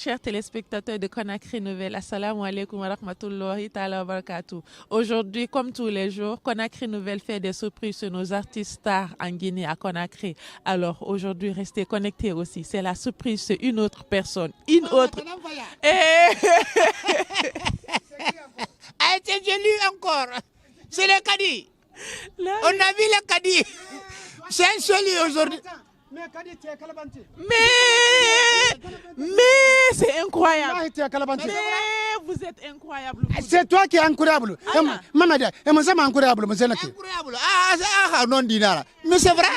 chers téléspectateurs de Conakry Nouvelle. Assalamu alaikum wa rahmatullahi ta'ala wa barakatuh. Aujourd'hui, comme tous les jours, Conakry Nouvelle fait des surprises sur nos artistes stars en Guinée, à Conakry. Alors aujourd'hui, restez connectés aussi. C'est la surprise, c'est une autre personne. Une autre. C'est joli encore. C'est le caddie. On a vu le caddie. C'est un joli aujourd'hui. Mais c'est incroyable. Mais vous êtes incroyable. C'est toi qui es incroyable. Maman, c'est incroyable. Incroyable. Ah, non, dinara. Mais c'est vrai.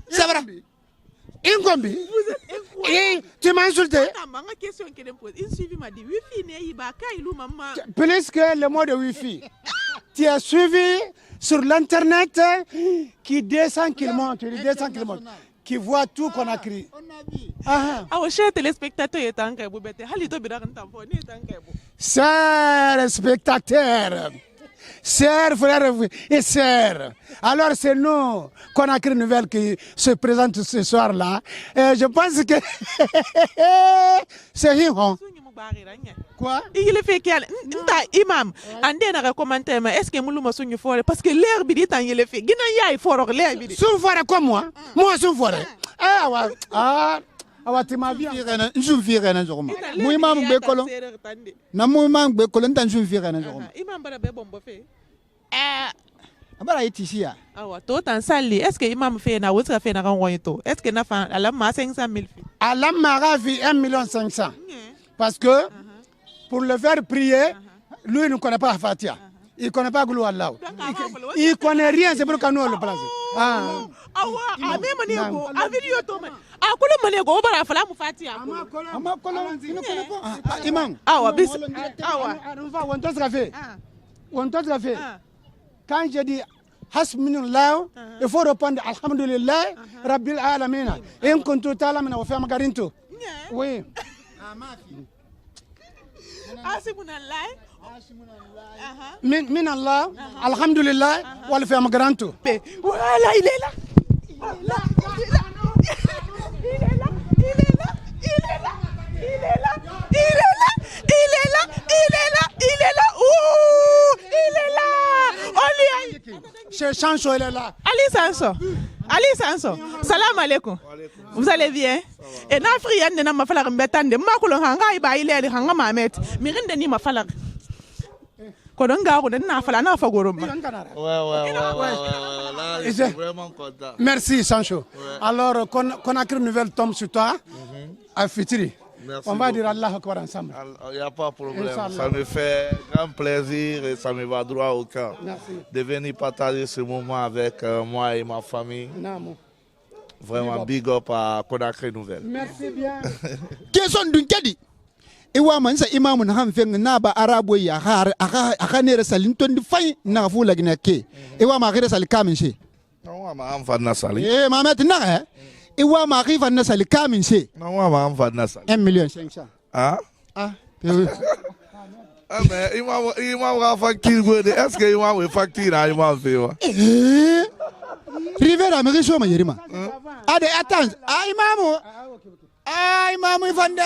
C'est vrai. Incombi. Vous êtes incroyable. Et tu m'as insulté. Ma question qui me pose. Il suivi m'a dit Wi-Fi n'est pas maman. Plus que le mot de Wi-Fi. Tu as suivi sur l'internet qui descend, qu'il monte, qui voit tout qu'on a créé. Ah, chers téléspectateurs, chers spectateurs, chers frères et sœurs, alors c'est nous, Conakry Nouvelle, qui se présente ce soir-là. Et je pense que c'est Hiron. Quoi? Il fait qu'il imam, andé na commentaire, mais est-ce que Moulouma sougne fort parce que l'air bidit en il fait. Gina yaï fort l'air bidit. Sous fort comme moi. Moi sous fort. Ah, tu m'as bien. Je suis fier. Moi, imam Bekolo. Na moi, imam Bekolo, je suis fier. Imam Barabe Bombo fait. Abara est ici. Ah, toi, t'en sali. Est-ce que imam fait na outra fait na renvoyito? Est-ce que na fa alam ma 500 000 filles? Alam ma vie 1 500 000. Parce que pour le faire prier, lui il ne connaît pas Fatia. Il ne connaît pas Goulou Allah. Il ne connaît rien, c'est pour que nous le plaçons. Quand je dis Hasminullah, il faut répondre Alhamdulillah, Rabbil Alamina. Et on compte tout à l'heure, on fait Magarinto. Oui. Min Allah, Alhamdulillah, on le fait Magaranto. Voilà, il est là. Chez Sanso, il est là. Ali Sanso. Salam alaikum. Vous allez bien? Et na friand de na mafalar mbetande. Makulo hanga iba ile ali hanga mamet. Mirinde ni mafalar. Kodonga ko na fala na fagoroma. Ouais. Là, je suis vraiment content. Merci Sancho. Alors, Conakry Nouvelle tombe sur toi à Fitri. Merci on va beaucoup. dire Allah Akbar ensemble. Il n'y a pas de problème. Ça me fait grand plaisir et ça me va droit au cœur de venir partager ce moment avec moi et ma famille. Vraiment big up à Conakry Nouvelle. Merci bien. Question d'un kadi. Ewa man sa imamu na hamfeng na ba arabo ya aka ne salin ton di fay na fu lagina ke. Ewa ma gire sal kamin she. Non ma am fa na sali. Ma met na Iwa ma rive na sali kamin she. Non ma am fa na sali. 1 million 500. Ah? Ah. Ah mais imam va facture gode. Est-ce que imam va facture à imam fait wa? Rivera me riso ma yerima. Ade attends. Imamu. Imamu ifanda.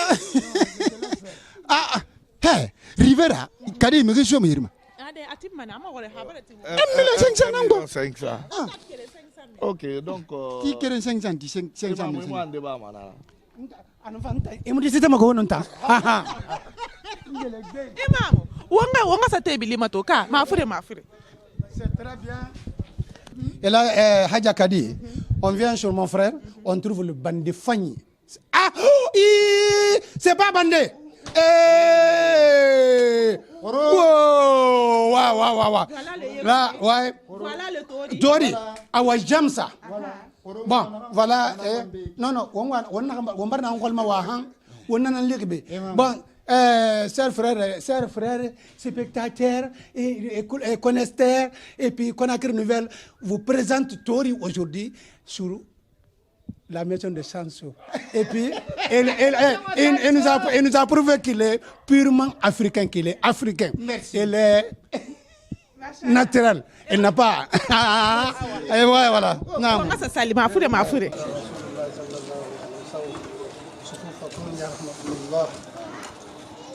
Hey, Rivera, kadi me riso ma yerima. Ade atimma na ma wala habara tin. 1 million 500 nango. 500. Ok, donc qui keren 500 500 moi ande ba mana. Anu fanta. E mo disita mago nonta. Imam, wanga sa tebili matoka. Ma fure. C'est très bien. Et là, Hadja Kadi, on vient sur mon frère, on trouve le bandé Fanny. Ah, c'est pas bandé. Wow. Là, ouais. Voilà le Tori. Awa Jamsa. Bon, voilà. Non, on va bon, chers frères, spectateurs et connaisseurs, et puis Conakry Nouvelle vous présente Tori aujourd'hui sur la maison de Sanso. Et puis, elle nous a prouvé qu'il est purement africain, qu'il est africain. Merci. Elle est naturelle. Elle n'a pas. Et ouais, voilà. Non. Ça salit, ma fure.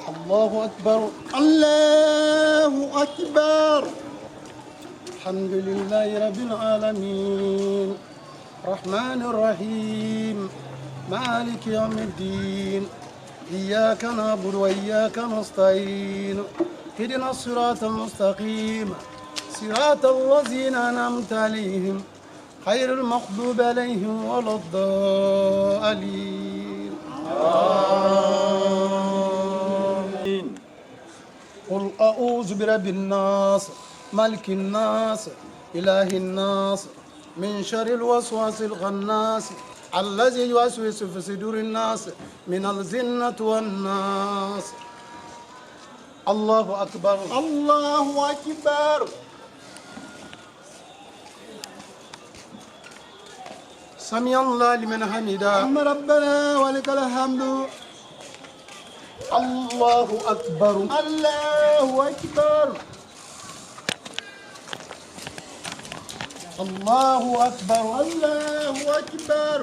الله أكبر الله أكبر. الحمد لله رب العالمين الرحمن الرحيم مالك يوم الدين إياك نعبد وإياك نستعين اهدنا الصراط المستقيم صراط الذين أنعمت عليهم غير المغضوب عليهم ولا الضالين آمين. قل أعوذ برب الناس ملك الناس إله الناس من شر الوسواس الخناس الذي يوسوس في صدور الناس من الجنة والناس. الله أكبر الله أكبر. سمع الله لمن حمده اللهم ربنا ولك الحمد. الله أكبر الله أكبر. الله أكبر الله أكبر.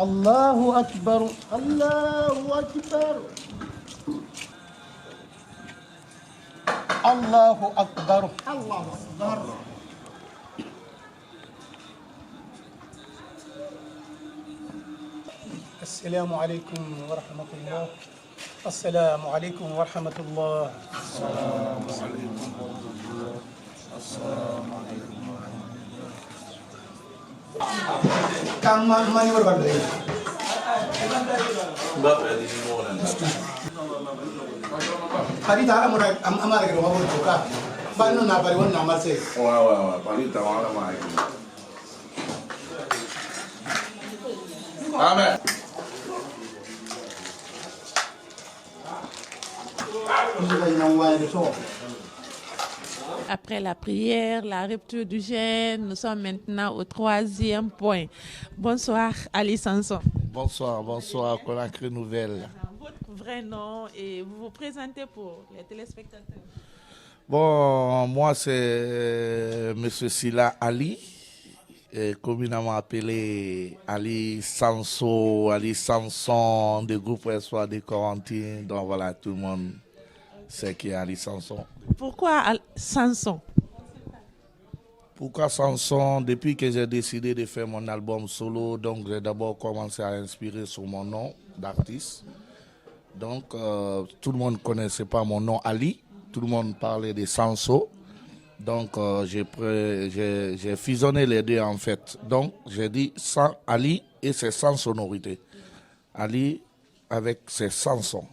الله أكبر الله أكبر. الله أكبر. الله أكبر. السلام عليكم ورحمة الله. السلام عليكم ورحمة الله. السلام عليكم ورحمة الله. السلام عليكم كم ماني بربادي. Hari tak amar ke rumah buka. Banu na bari wan na marse. Wah, paling tahu lah mai. Amen. Après la prière, la rupture du jeûne, nous sommes maintenant au 3e point. Bonsoir Ali Sanson. Bonsoir, bonsoir, Conakry Nouvelle. Votre vrai nom et vous vous présentez pour les téléspectateurs. Bon, moi c'est Monsieur Sila Ali, communément appelé Ali Sanson, Ali Sanson, du groupe Espoir de Corentine. Donc voilà, tout le monde sait qui est Ali Sanson. Pourquoi Sanson? Pourquoi Sanson? Depuis que j'ai décidé de faire mon album solo, donc j'ai d'abord commencé à inspirer sur mon nom d'artiste. Donc tout le monde ne connaissait pas mon nom Ali, tout le monde parlait de Sanson. Donc j'ai fusionné les deux en fait. Donc j'ai dit sans Ali et c'est sans sonorité. Ali avec ses chansons.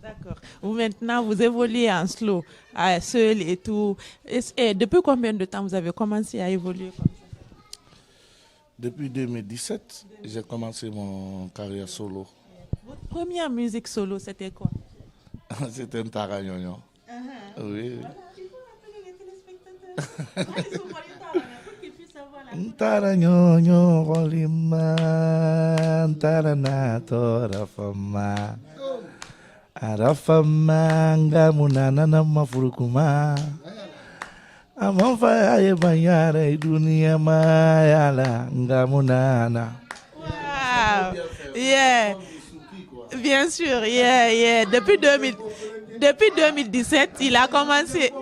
D'accord. Vous maintenant, vous évoluez en slow, seul et tout. Et depuis combien de temps vous avez commencé à évoluer comme ça? Depuis 2017, j'ai commencé mon carrière solo. Votre première musique solo, c'était quoi? C'était un Taragnogno. Oui. Taragnogno, Rolima, Taranato, Rafama. Arafama ngamunana na mafurukuma amamfa ya banyara dunia mayala ngamunana. Wow, yeah, bien sûr, yeah. Depuis 2017, il a commencé.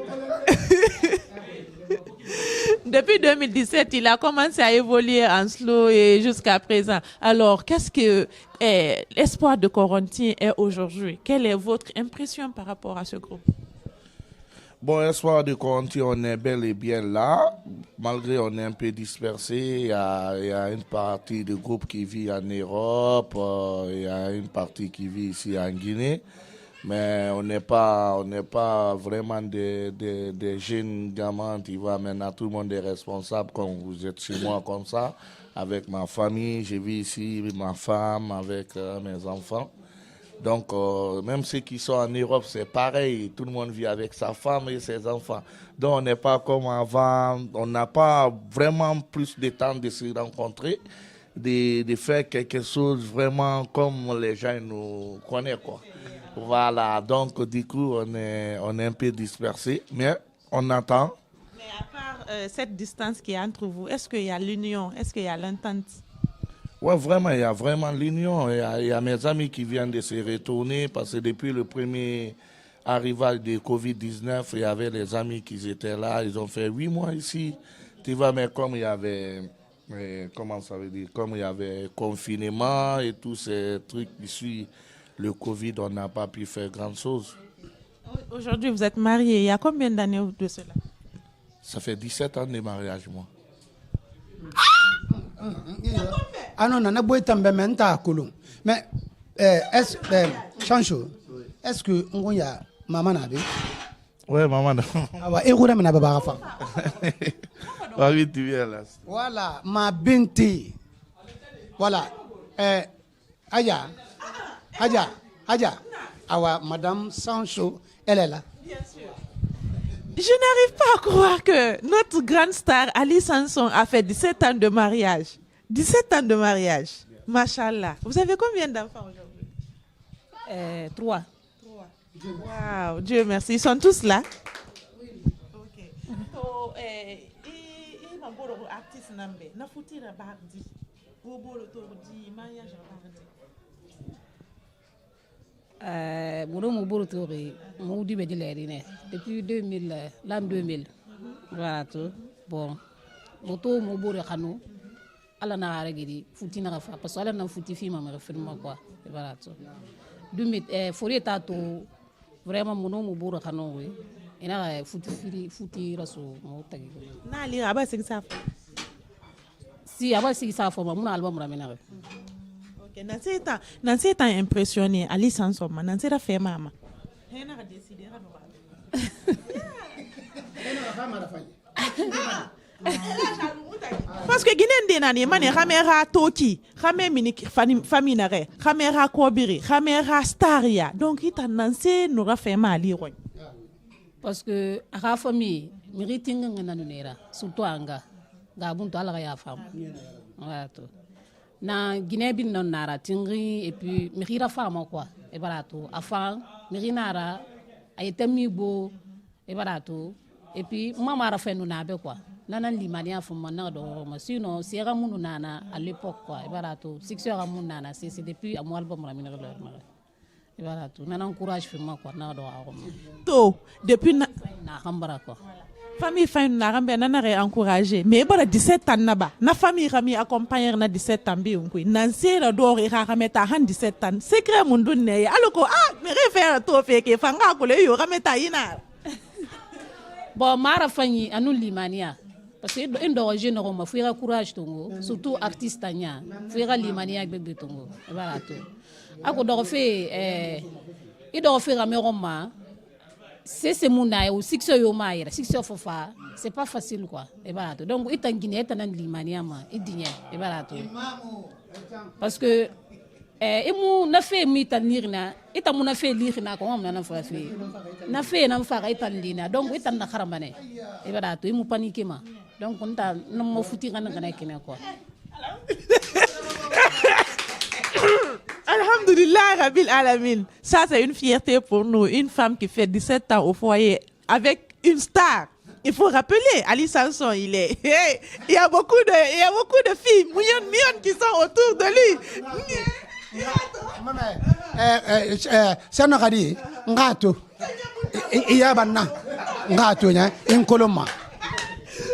Depuis 2017, il a commencé à évoluer en slow et jusqu'à présent. Alors, qu'est-ce que l'Espoir de Corentine est aujourd'hui? Quelle est votre impression par rapport à ce groupe? Bon, Espoir de Corentine, on est bel et bien là. Malgré on est un peu dispersé, il y a une partie du groupe qui vit en Europe, il y a une partie qui vit ici en Guinée. Mais on n'est pas vraiment des jeunes gamins, tu vois. Maintenant, tout le monde est responsable, comme vous êtes chez moi, comme ça, avec ma famille. Je vis ici, ma femme, avec mes enfants. Donc, même ceux qui sont en Europe, c'est pareil. Tout le monde vit avec sa femme et ses enfants. Donc, on n'est pas comme avant. On n'a pas vraiment plus de temps de se rencontrer, de faire quelque chose vraiment comme les gens nous connaissent, quoi. Voilà, donc du coup, on est un peu dispersé, mais on attend. Mais à part cette distance qui est entre vous, est-ce qu'il y a l'union, est-ce qu'il y a l'entente? Ouais, vraiment, il y a vraiment l'union. Il y a mes amis qui viennent de se retourner parce que depuis le premier arrivage de Covid-19, il y avait les amis qui étaient là. Ils ont fait 8 mois ici. Tu vois, mais comme il y avait, comment ça veut dire, comme il y avait confinement et tous ces trucs ici, le Covid, on n'a pas pu faire grand chose. Aujourd'hui, vous êtes mariés. Il y a combien d'années de cela? Ça fait 17 ans de mariage, moi. Ah non, on a beau être à Colomb. Mais est-ce Chancho, est-ce que on y a maman nabe? Ouais, maman. Ah ouais, et vous n'avez pas de femme. Oui, tu viens là. Voilà, ma binti. Voilà. Aja. Awa, Madame Sancho, elle est là. Je n'arrive pas à croire que notre grande star Ali Sanson a fait 17 ans de mariage. 17 ans de mariage. Machallah. Vous avez combien d'enfants aujourd'hui? 3. Wow, Dieu merci. Ils sont tous là? Oui. Ok. So, artiste nambe. Na futira bardi. Wo bolo to di mariage bardi. Depuis 2000, l'an 2000. Voilà tout. Bon. Moto Moboro Kano. Ala na aragidi futi na rafa parce que ala na futi fi mama film quoi. Voilà tout. 2000 fori tato vraiment mono Moboro Kano we. Ina futi raso mo tagi. Na li aba sigi sa. Si aba sigi sa forma mon album ramena. Ok, Nancy est impressionné. Ali Sanson, Nancy a fait maman. Elle a décidé de parce que Guinée denani mane kamera toki kamera mini famille nare kamera kobiri kamera staria donc ita Nancy n'aura fait mal liroy parce que à la famille mériting ngana nera surtout anga gabun to ala ya fam voilà tout na Guinée bin non nara tingri et puis mérira femme quoi et voilà tout afin mérinara a été mis beau et voilà tout et puis maman a fait nous nabe quoi nanan limania fuma na do ma sinon si ra munu nana à l'époque quoi et voilà tout succès ra munu nana c'est depuis à mon album ramina leur et voilà tout nanan courage fuma quoi na do a to depuis na khambara quoi famille fin na rambe na encourager mais bara 17 ans naba na famille rami accompagner na 17 ans bi unku Nancy la do ri rameta han 17 ans secret mundu ne aloko me refaire to feke fanga ko le yo rameta ina bon mara fanyi anu limania parce que indo jeune roma fuira courage tongo surtout artiste nya fuira limania bebe tongo voilà tout ako do fe ido fe rameroma c'est mon naï ou succès yo maïra succès fofa c'est pas facile quoi et voilà tout donc itangine etanan limania ma idinye et voilà tout parce que imu na fe mi tanirna ita mu na fe lirna ko am na fa fe na fe na fa ga itandina donc itan na kharambane et voilà tout imu paniquer ma donc on ta na mo futi kana kana kene quoi. Alhamdulillah Rabbil Alamin. Ça c'est une fierté pour nous, une femme qui fait 17 ans au foyer avec une star. Il faut rappeler, Ali Sanson, il y a beaucoup de filles, millions qui sont autour de lui. C'est un radi, ngato. Il y a banna, ngato nya, inkoloma.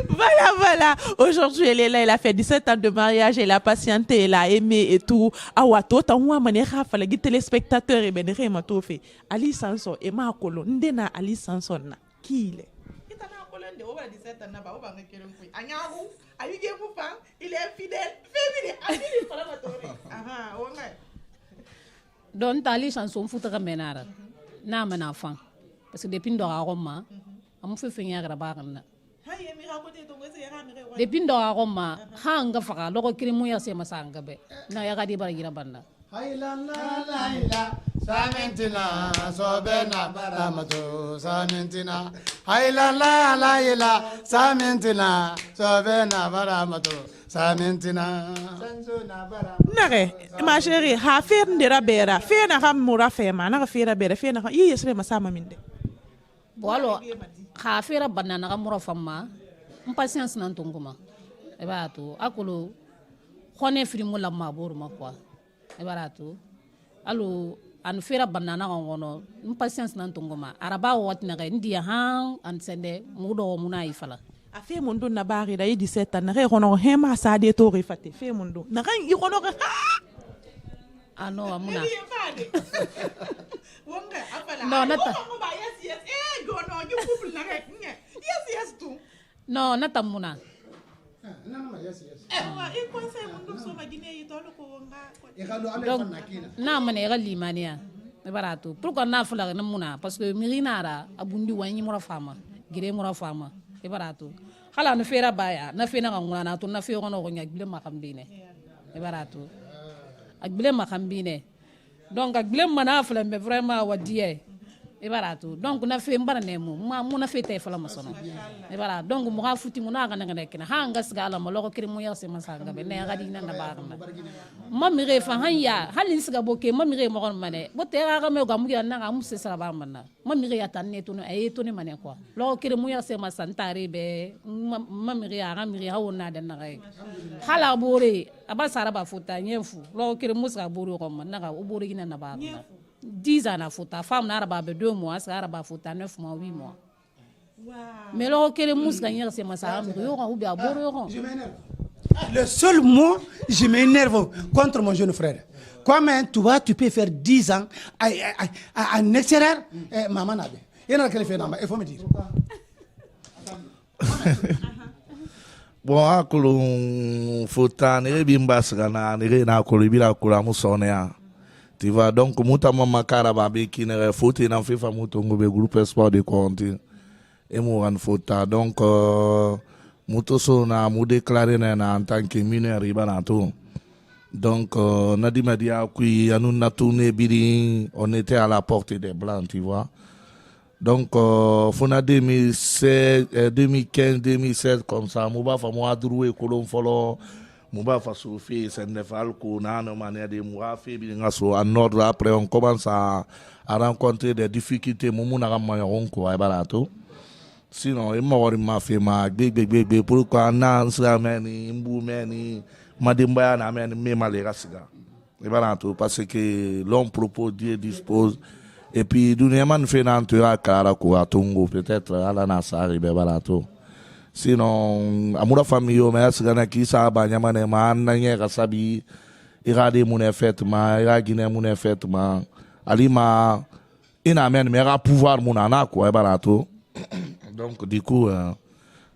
Voilà. Aujourd'hui, elle est là, elle a fait 17 ans de mariage, elle a patienté, elle a aimé et tout. Awato, tanwa manera fala gi téléspectateurs et ben rema to fait. Ali Sanson et ma kolo ndena Ali Sanson na qui il est? Itana kolo nde oba 17 ans na ba oba ngekelo kui. Anyahu, ayige mufa, il est fidèle, féminin, amini fala matori. Aha, onga. Donc Ali Sanson futa menara. Na mana fan. Parce que depuis ndora Roma, amu fe fenya grabarna. Depuis ndora Roma, hanga faka loko kirimu ya sema sanga be. Na ya gadi bara gira banda. Haila Samintina sobena baramatu Samintina Haila Samintina sobena baramatu Samintina Nare ma chérie ha fer ndera bera fe na ham mura fe ma na fe ra bera fe na yi yesre masama minde Bolo ha fera banana ka mura famma impatience nan tonguma e ba to akolo khone frimu la mabur ma quoi e barato allo an fera banana ngono patience nan tongoma araba wat na ndi han an sende mudo muna ifala a fe mundu na bari da 17 ans na re kono hema sa de to refate fe mundu na kan i kono ka ano amuna wonga afala no nata yes go no you people na rek yes tu no nata muna donc na mane ga limania e barato pourquoi na fula na muna parce que mirinara abundi wani mura fama gire mura fama e barato hala no fera baya na fena ngana na to na fe gono go nyagbile makambine e barato agbile makambine donc agbile mana fula me vraiment wadie e barato donc na fe mbara nemu ma muna fe te fala masono e barato donc mo ga futi mo na ga ngana kina hanga sigala mo logo kiri mo yase masanga be ne ga dina na barna mamire fa hanya halin siga boke mamire mo gon mane bo te ga me ga mu ya na ga mu se sara ba manna mamire ya tanne to no e to ne mane quoi logo kiri mo yase masantare be mamire ya ga mire ha wona den na ga hala bore aba sara ba futa nyefu logo kiri mo siga bore ko man na ga o bore gina na barna 10 ans à fouta femme n'araba 2 mois ça araba fouta 9 mois 8 mois mais là que les mous gagner c'est massa ou bien je m'énerve le seul mot je m'énerve contre mon jeune frère comment tu peux faire 10 ans en extérieur maman nabe il y a quel fait il faut me dire bon akulu fouta ne bimbas kana ne na kolibira kula musonea. Tu vois, donc, muta mama karababe qui ne faute n'en fait pas mutongo be groupe espoir de Conti et mouran fauta donc muto so na mu déclaré na en tant que mineur ibanato donc nadi madia qui anu na tourné biri on était à la portée des blancs tu vois donc fona 2016 2015 2016 comme ça muba fa mo adroué kolon folo Mouba Fassoufé, c'est Nefalco, Nano Mané de Mouafi, Bingaso, en ordre. Après, on commence à rencontrer des difficultés. Moumouna Ramayaronko, à Barato. Sinon, il m'a fait ma bébé, pourquoi Nan, Slameni, Mboumeni, Madimba, Namen, Memalérasiga. Et Barato, parce que l'homme propose, Dieu dispose. Et puis, Douniaman fait n'entra Karako, à Tongo, peut-être, à la Nassar, et Barato. Sinon amura famille o mais sigana ki sa ba nyama ne ma nanye ka sabi irade mune effectivement ira guiné mune effectivement alima ina men mais ra pouvoir muna na quoi barato donc du coup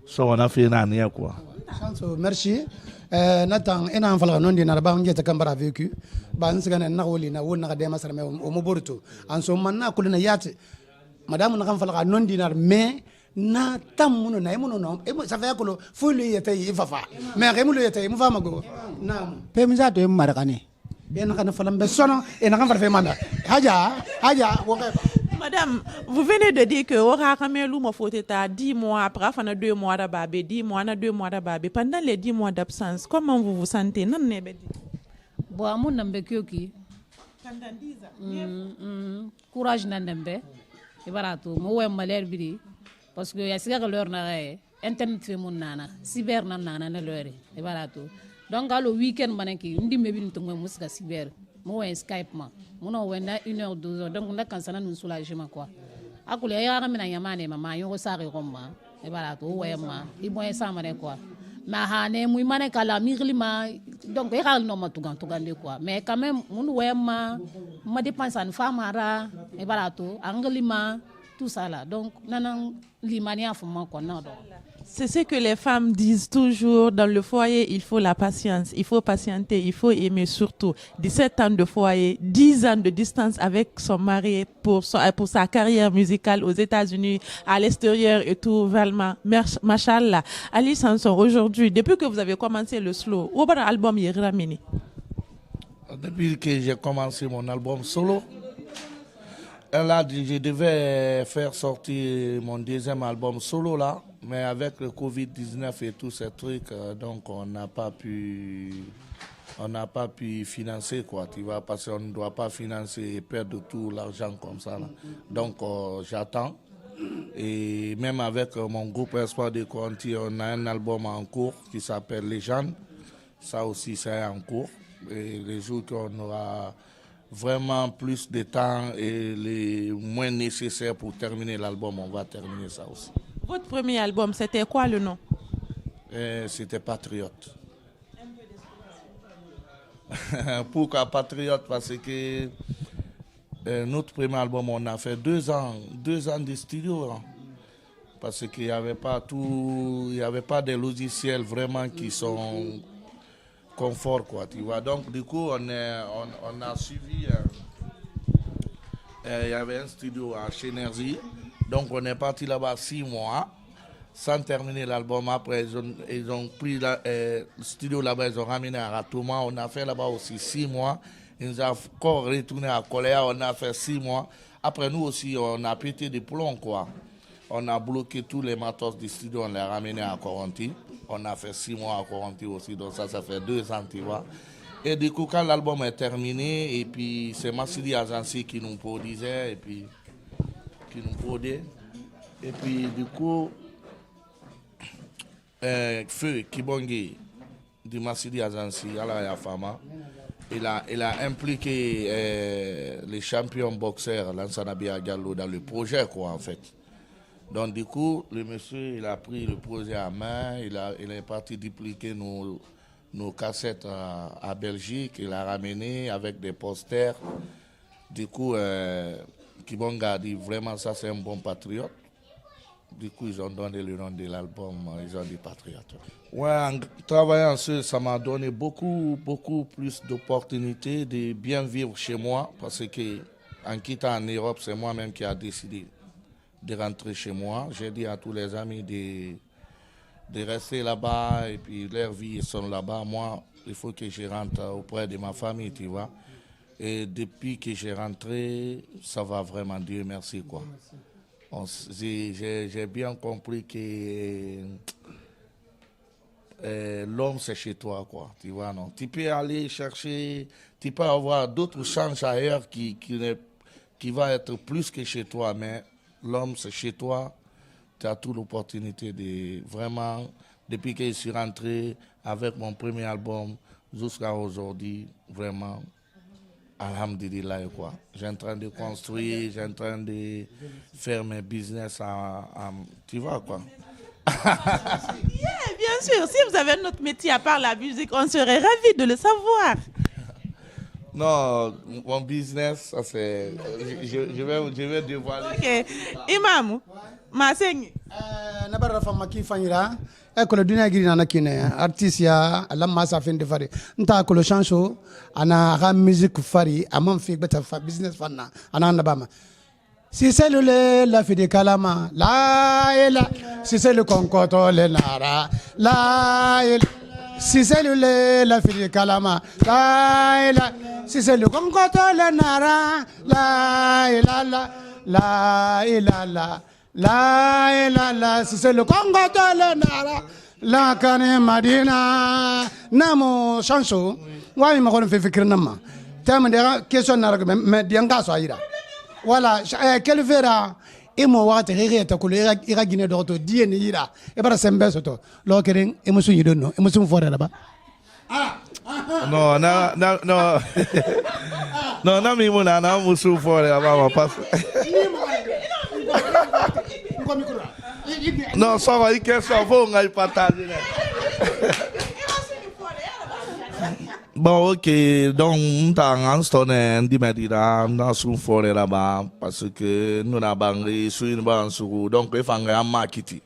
ça on a fait une année quoi merci Nathan ina fala non di na ba ngeta kambara vécu ba nsigana na woli na wona ka dema sar me o mo borto en so manna kulina yate madame na kan fala non di nar mais na tamuno na emuno no ça fait que faut lui était ifafa mais remu lui était mu fama go na pe mi za to em marakane en kana falam be sono en kan fa fe manda haja wo ka Madame, vous venez de dire que aura kamelu mo foteta 10 mois après enfin 2 mois d'ababé 10 mois na 2 mois d'ababé pendant les 10 mois d'absence comment vous vous sentez nan ne be bo amun nambe kyoki pendant 10 ans courage nan nambe e barato mo we maler biri parce que yasiga que l'heure na internet fe mun nana cyber nan nana na l'heure e barato donc le week-end manaki ndi mebi ntongo musika cyber mo we skype ma mo we na 1 heure 2 heures donc na kansana nous soulagement quoi akule ya ga mina yamane mama yo sare romma e barato we ma i boy samane quoi ma hane mu mane kala miglima donc e gal no matugan tugande quoi mais quand même mun we ma dépense en famara e barato anglima tout ça là donc nanan limania fuma ko na do. C'est ce que les femmes disent toujours dans le foyer, il faut la patience, il faut patienter, il faut aimer surtout. 17 ans de foyer, 10 ans de distance avec son mari pour sa carrière musicale aux États-Unis, à l'extérieur et tout, vraiment. Machallah. Ali Sanson, aujourd'hui, depuis que vous avez commencé le slow, où est l'album Yeramini? Depuis que j'ai commencé mon album solo, là, je devais faire sortir mon deuxième album solo là, mais avec le Covid-19 et tous ces trucs, donc on n'a pas pu financer quoi, tu vois, parce qu'on ne doit pas financer et perdre tout l'argent comme ça là. Donc j'attends. Et même avec mon groupe Espoir de Conti, on a un album en cours qui s'appelle Légende. Ça aussi, c'est en cours. Et les jours qu'on aura vraiment plus de temps et les moins nécessaires pour terminer l'album, on va terminer ça aussi. Votre premier album, c'était quoi le nom? C'était Patriote. Pourquoi Patriote? Parce que notre premier album, on a fait 2 ans de studio. Hein. Parce qu'il n'y avait pas il n'y avait pas des logiciels vraiment qui sont confort, quoi, tu vois. Donc, du coup, on a suivi, il y avait un studio à Chénergie, donc on est parti là-bas 6 mois, sans terminer l'album. Après, ils ont pris le studio là-bas, ils ont ramené à Ratouma, on a fait là-bas aussi 6 mois, ils nous ont encore retourné à Coléa, on a fait 6 mois. Après, nous aussi, on a pété des plombs, quoi. On a bloqué tous les matos du studio, on les a ramenés à Corenty. On a fait 6 mois à Corenty aussi, donc ça fait 2 ans, tu vois. Et du coup, quand l'album est terminé, et puis c'est Massidi Agency qui nous produisait, et puis qui nous produit. Et puis du coup, Feu Kibongi du Massidi Agency, Alaya Fama, il a impliqué les champions boxeurs, Lansana Biagallo, dans le projet, quoi, en fait. Donc du coup, le monsieur, il a pris le projet à main, il est parti dupliquer nos cassettes à Belgique, il a ramené avec des posters. Du coup, Kibonga a dit vraiment ça c'est un bon patriote. Du coup, ils ont donné le nom de l'album, ils ont dit Patriote. Ouais, en travaillant sur ça m'a donné beaucoup plus d'opportunités de bien vivre chez moi, parce que en quittant en Europe, c'est moi-même qui a décidé de rentrer chez moi. J'ai dit à tous les amis de rester là-bas et puis leur vie, ils sont là-bas. Moi, il faut que je rentre auprès de ma famille, tu vois. Et depuis que j'ai rentré, ça va vraiment, Dieu merci, quoi. J'ai bien compris que l'homme, c'est chez toi, quoi, tu vois, non. Tu peux aller chercher, tu peux avoir d'autres chances ailleurs qui va être plus que chez toi, mais l'homme, c'est chez toi. Tu as toute l'opportunité de vraiment, depuis que je suis rentré avec mon premier album jusqu'à aujourd'hui, vraiment, alhamdulillah, quoi. J'ai en train de construire, j'ai en train de faire mes business, tu vois, quoi. Yeah, bien sûr, si vous avez un autre métier à part la musique, on serait ravis de le savoir. Non, mon business, ça c'est. Je vais dévoiler. Ok. Imam, Masengi. Nabara fama ki fanyira ekolo dunia giri na kine artiste ya alamma sa fin de fari nta kolo chanso ana ga musique fari amam fi beta fa business fanna ana nabama si c'est le la fi de kalama la ela si c'est le concoto le nara la ela si c'est le la fi de kalama la ela si c'est le concoto le nara la ela la ela la si c'est le Congo de l'Enara la Kane Madina Namo Chanso Why ma kon fe fikir nama tam de question na me dianga so ayira voilà quel vera imo wata rere ta kulu ira gine do to dieni yira e bara sembe soto lo keren e musu yidono e musu fore ba no no na mi muna na musu fore ba ma passe. Non, ça va, il faut qu'on aille partager. Bon, ok, donc, nous avons dit là-bas parce que nous avons sur une banque, donc il faut un marketing.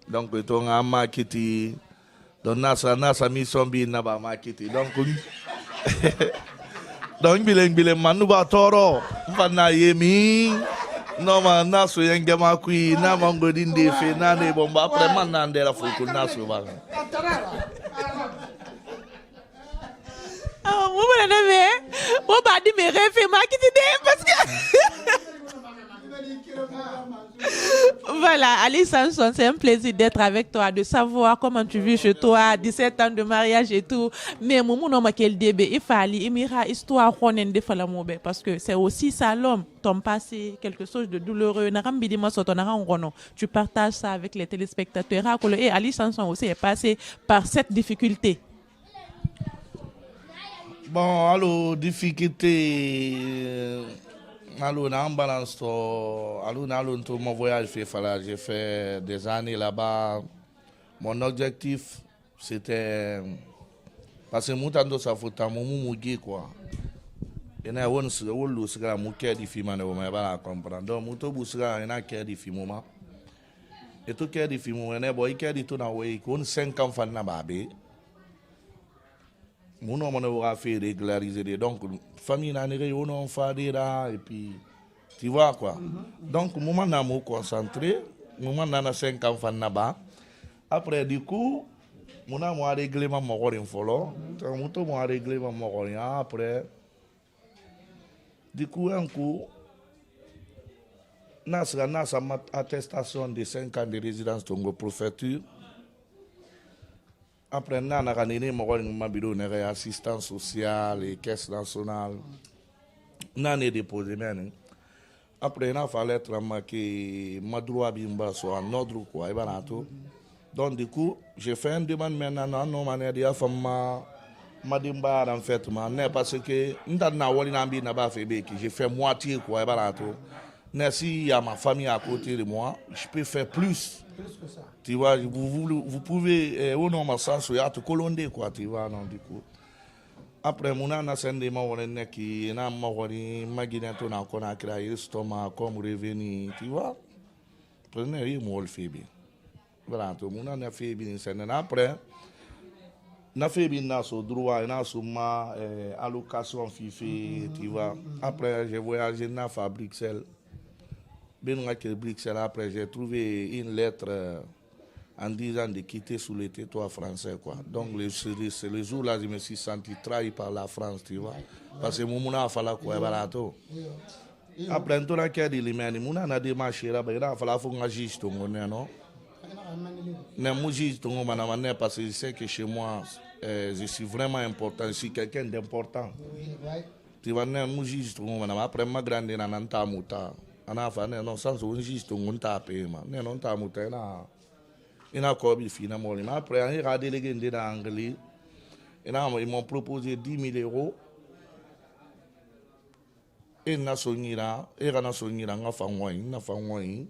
Donc, il faut un marketing. Donc, nous avons mis son bien là-bas, marketing. Donc, nous avons toro, nous avons no ma nasu yenge makui na mango dinde fe na ne bomba après man na ndera fuku nasu ba Ah mo bana na me mo ba di me refe ma ki ti parce que voilà, Ali Samson, c'est un plaisir d'être avec toi, de savoir comment tu vis chez toi, 17 ans de mariage et tout. Mais Moumou non maquel débé, il fallait imira histoire konen de falamobe parce que c'est aussi ça l'homme, ton passé, quelque chose de douloureux. Tu partages ça avec les téléspectateurs. Et Ali Samson aussi est passé par cette difficulté. Bon, alors, difficulté. Alors, en balance, tout mon voyage fait fallait. J'ai fait des années là-bas. Mon objectif, c'était. Parce que moi, ça faut un moment quoi. Et là, on se dit, mon cœur du film, on va comprendre. Donc, mon tour, il y a un cœur du film. Et tout cœur du film, on a un cœur du tout, on a 5 ans, on a babé. Mon nom, on a fait régulariser. Donc, famille, on a fait là, et puis, tu vois quoi. Donc, moment, on a me concentré. Moment, on a 5 ans, on a babé. Après, du coup, on a réglé ma mort en follow. On a réglé ma mort après. Du coup, un coup, on a une attestation de 5 ans de résidence dans la préfecture. Après, on a une assistance sociale et caisse nationale. On a déposé. Après, on a fallu que ma droit soit en ordre. Donc, du coup, j'ai fait une demande maintenant. Non, manière de faire Madimba en fait, parce que j'ai fait moitié quoi. Si à ma famille à côté de moi, je peux faire plus. Que ça. Tu vois, vous pouvez au nom de sens il y a tout colondé quoi, tu vois, non du coup. Après mon an ascendé ma wone qui na ma woni magina to na ko na créer stomac comme revenu, tu vois. Prenez une molle fébé. Voilà, tout mon an a fait bien après. Na fait bien sur droit, na sur ma allocation FIFI, tu vois. Après, j'ai voyagé dans la Bruxelles. Bien que Bruxelles, après, j'ai trouvé une lettre en disant de quitter sur le territoire français, quoi. Donc, c'est le jour là, je me suis senti trahi par la France, tu vois. Parce que mon a fallu quoi, barato. Après, tout le cas de l'Iménie, mon a démarché là, il a fallu faire un juge, non? Parce que je sais que chez moi, je suis vraiment important, je suis quelqu'un d'important. Tu vois, après ma grande nana muta, non sans un juste on tape, non tamuta, il a cobi finalement. Après, il a délégué dans l'anglais, ils m'ont proposé 10 000 euros. Et na sonira, et na sonira, na fangwai.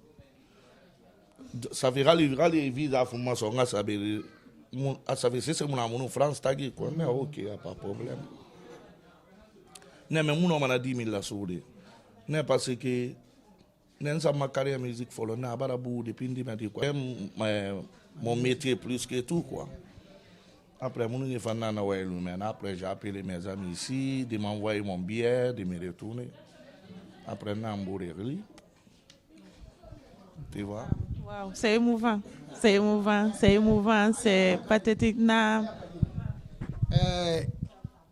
Ça verra les visas pour moi, ça veut c'est mon amour France tagé quoi, mais ok, pas de problème. Mais mon a 10 000 la sourde. Ne parce que n'a ma carrière musique follow na barabu depuis de quoi. Mon métier plus que tout quoi. Après mon est fan na ouais mais après j'ai appelé mes amis ici de m'envoyer mon billet, de me retourner. Après na mourir. Tu vois. Wow, c'est émouvant, c'est émouvant, c'est émouvant, c'est pathétique.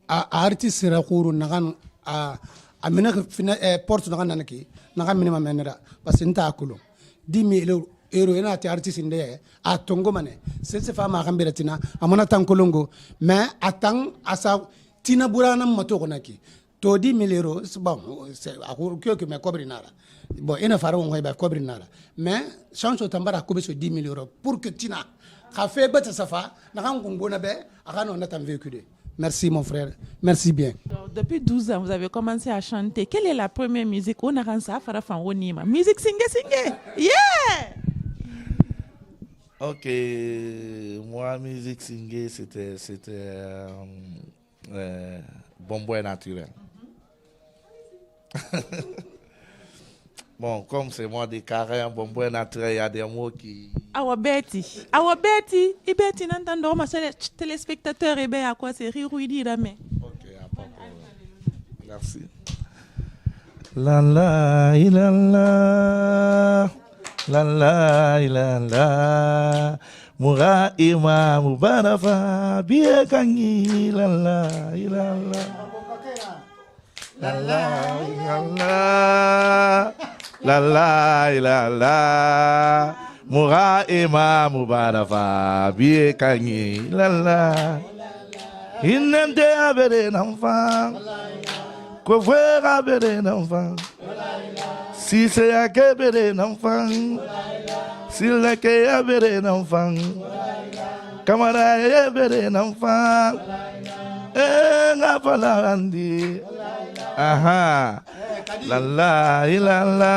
Artiste sera couru nagan a mena porte nagan nanaki nagan minimum menera parce que nta akulo 10 000 euros ena ti artiste inde a tongo mane c'est femme a kambiratina amona tankolongo mais atang asa tina burana mato konaki to 10 000 euros bon c'est akuru que me cobrinara bon ina fara on ba cobrinara mais change tambara ko be so 10 000 euros pour que tina ka fait bata safa nagan ngona be akano on a véhiculé. Merci mon frère, merci bien. Donc, depuis 12 ans, vous avez commencé à chanter. Quelle est la première musique? On a ça à faire Onima. Musique singe. Yeah! Ok, moi musique singe c'était bonbon naturel. Bon, comme c'est moi des carrés, bonbon naturel, il y a des mots qui... Awa Betty, Betty n'entendons pas téléspectateur et bien à quoi c'est rire ou dire mais. Ok, pas de problème. Merci. La la ilala, la la ilala, mura ima mubarafa biye kangi la la ilala, la la ilala. La la la la Moura ema mubarafa biye kanyi la la Inende abere n'enfant Ko frère abere n'enfant Si c'est à kebere n'enfant Si le ke abere n'enfant Camarade abere n'enfant Ngapanandi. Aha. La la ilala.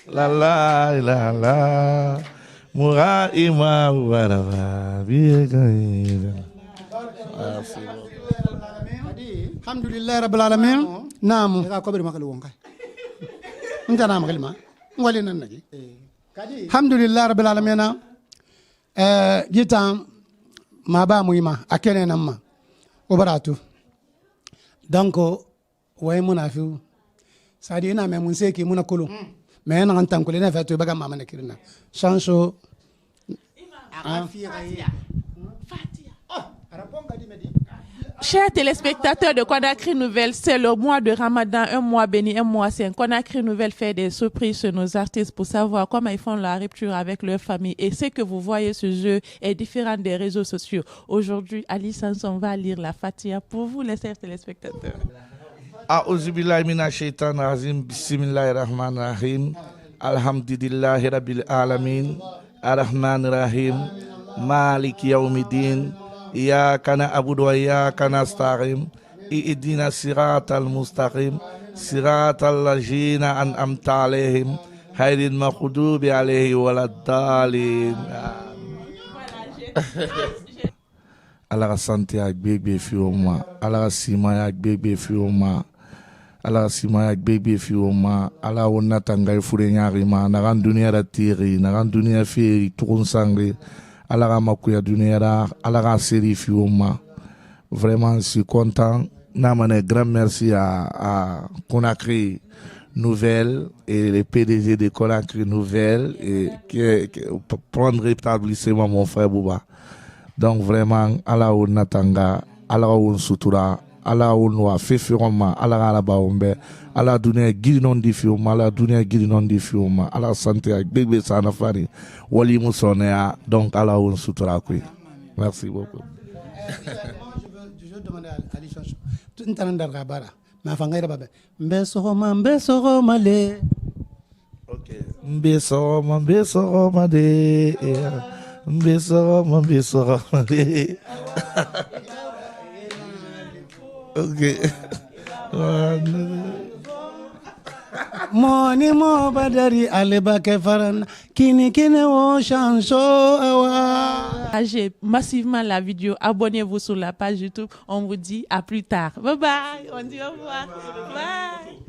La la ilala. Mura ima warava. Merci. Alhamdulillah rabbil alamin. Naam. Ka ko bir makal won kay. Ndana makal ma. Ngoli nan nagi. Alhamdulillah rabbil alamin. Gitam ma ba muima akene nan ma. Obaratu. Donc way munafiu. Sadi ina me mun seki munakulu. Me na ntan kule na fatu baga mama nakirina. Chanso Chers téléspectateurs de Conakry Nouvelle, c'est le mois de Ramadan, un mois béni, un mois saint. Conakry Nouvelle fait des surprises sur nos artistes pour savoir comment ils font la rupture avec leur famille. Et ce que vous voyez ce jeu est différent des réseaux sociaux. Aujourd'hui, Ali Sanson va lire la Fatiha pour vous, les chers téléspectateurs. A'udzubillahi minasyaitonir rajim. Bismillahirrahmanirrahim. Alhamdulillahi rabbil alamin. Arrahmanir rahim. Maliki yaumiddin. Iyyaka na'budu wa iyyaka nasta'in. Ihdinas siratal mustaqim. Siratal ladzina an'amta 'alaihim ghairil maghdubi 'alaihim waladdallin. Ala santé ak bébé fioma. Ala sima ak bébé fioma. Ala sima ak bébé fioma. Ala wonata ngai fure nyari ma na ran dunia da tiri na ran dunia fi tukun sangre. Ala ga makuya dunia da ala ga série fioma. Vraiment je suis content. Namane grand merci à Conakry Nouvelle et les PDG de Conakry Nouvelle et qui prendre établissement mon frère Bouba. Donc vraiment ala o natanga ala o sutura ala o no fefiroma ala ala baombe ala dunia giri non di fiuma ala dunia giri non di fiuma ala santé ak bébé sana fari wali musonea donc ala o sutura ko. Merci beaucoup. Je veux demander à Ali Chanson. Tout n'tandar kabara. Ma fangaira babe. Mbeso male. OK. Mbeso made. Mbesoro. OK. Moni mo badari aleba kefaran kini o chanso awa. Partagez massivement la vidéo, abonnez-vous sur la page YouTube. On vous dit à plus tard. Bye bye. On dit au revoir. Bye.